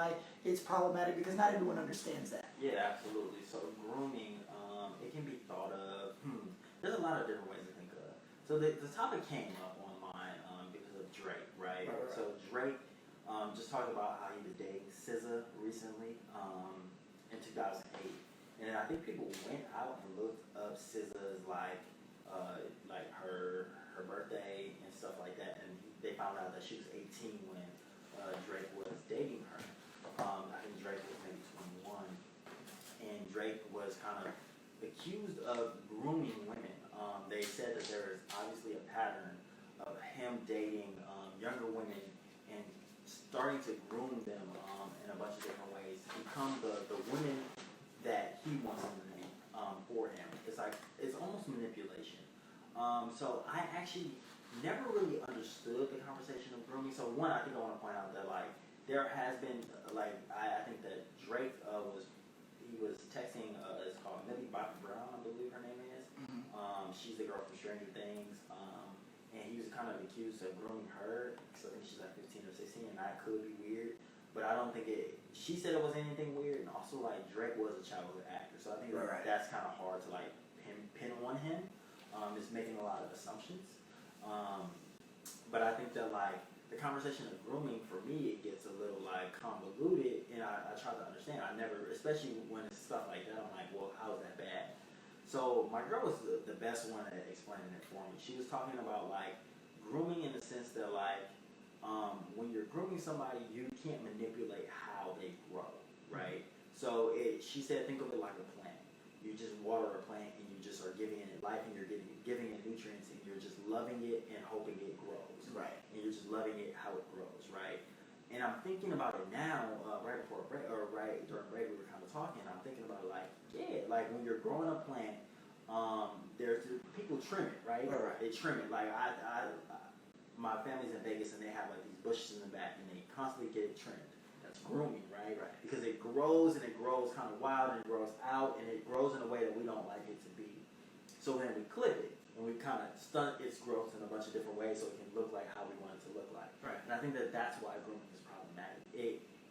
why it's problematic, because not everyone understands that. Yeah, absolutely. So grooming, it can be thought of. There's a lot of different ways to think of. So the topic came up online because of Drake, right? Right. So Drake just talked about how he was dating SZA recently in 2008, and I think people went out and looked up SZA's like her birthday and stuff like that, and they found out that she was 18 when Drake was dating her. I think Drake was maybe 21, and Drake was kind of accused of grooming women. They said that there is obviously a pattern of him dating younger women and starting to groom them in a bunch of different ways to become the women that he wants them to be for him. It's almost manipulation. So I actually never really understood the conversation of grooming. So one, I think I want to point out that there has been I think that Drake was texting it's called Millie Bobby Brown, I believe her name is. She's the girl from Stranger Things, and he was kind of accused of grooming her. So I think she's like 15 or 16, and that could be weird, but I don't think it. She said it wasn't anything weird, and also Drake was a childhood actor, so I think that's kind of hard to pin on him. It's making a lot of assumptions, but I think that the conversation of grooming, for me, it gets a little convoluted, and I try to understand. I never, especially when it's stuff like that, I'm like, well, how is that bad? So my girl was the best one at explaining it for me. She was talking about grooming in the sense that when you're grooming somebody, you can't manipulate how they grow, right? So she said, think of it like a plant. You just water a plant, and you just are giving it life, and you're giving it nutrients, and you're just loving it and hoping it grows. Right. And you're just loving it how it grows, right? And I'm thinking about it now, right before break, or right during break, we were kind of talking. I'm thinking about when you're growing a plant, there's people trim it, right? Right. They trim it. My family's in Vegas, and they have these bushes in the back, and they constantly get it trimmed. That's grooming, right? Right. Because it grows, and it grows kind of wild, and it grows out, and it grows in a way that we don't like it to be. So then we clip it, and we kind of stunt its growth in a bunch of different ways so it can look like how we want it to look like. Right. And I think that that's why grooming is problematic.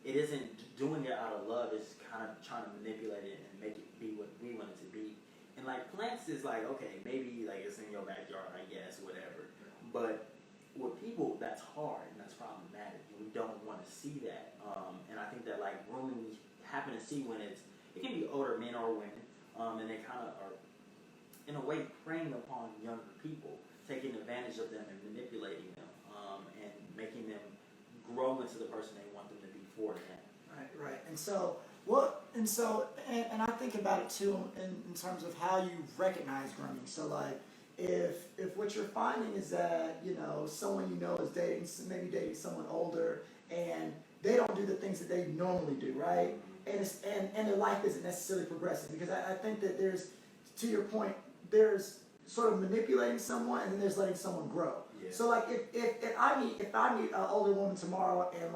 It isn't doing it out of love. It's kind of trying to manipulate it and make it be what we want it to be. And plants is okay, maybe it's in your backyard, I guess, whatever. But with people, that's hard and that's problematic. And we don't want to see that. And I think that grooming, we happen to see when it can be older men or women, and they kind of are in a way preying upon younger people, taking advantage of them and manipulating them, and making them grow into the person they want them to be for them. Right. And so and I think about it too in terms of how you recognize grooming. So if what you're finding is that someone is dating someone older, and they don't do the things that they normally do, right? And their life isn't necessarily progressing, because I think that there's, to your point, there's sort of manipulating someone, and then there's letting someone grow. Yeah. So if I meet an older woman tomorrow, and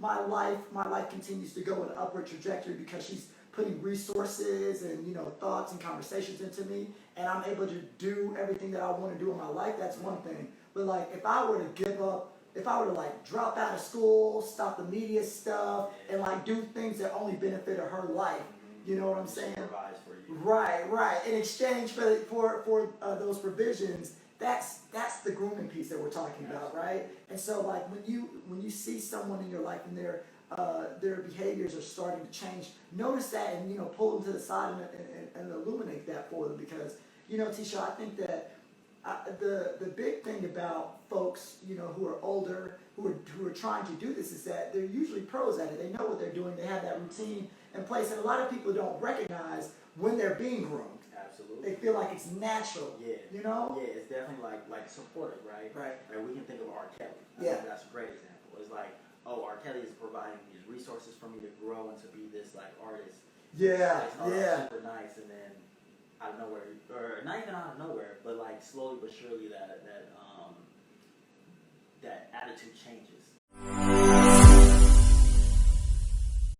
my life continues to go in an upward trajectory because she's putting resources and thoughts and conversations into me, and I'm able to do everything that I want to do in my life, that's one thing. But if I were to give up, if I were to drop out of school, stop the media stuff, and do things that only benefited her life, you know what I'm saying? Provides for you. Right. In exchange for those provisions, that's the grooming piece that we're talking about, right? And so when you see someone in your life and their behaviors are starting to change, notice that, and pull them to the side and illuminate that for them, because Tisha, I think that the big thing about folks who are older, who are trying to do this, is that they're usually pros at it. They know what they're doing. They have that routine in place, and a lot of people don't recognize when they're being groomed. Absolutely. They feel like it's natural. Yeah. Yeah, it's definitely supported, right? Right. We can think of R. Kelly. I think that's a great example. It's R. Kelly is providing these resources for me to grow and to be this artist. Yeah. Super nice, and then out of nowhere, or not even out of nowhere, but slowly but surely that attitude changes.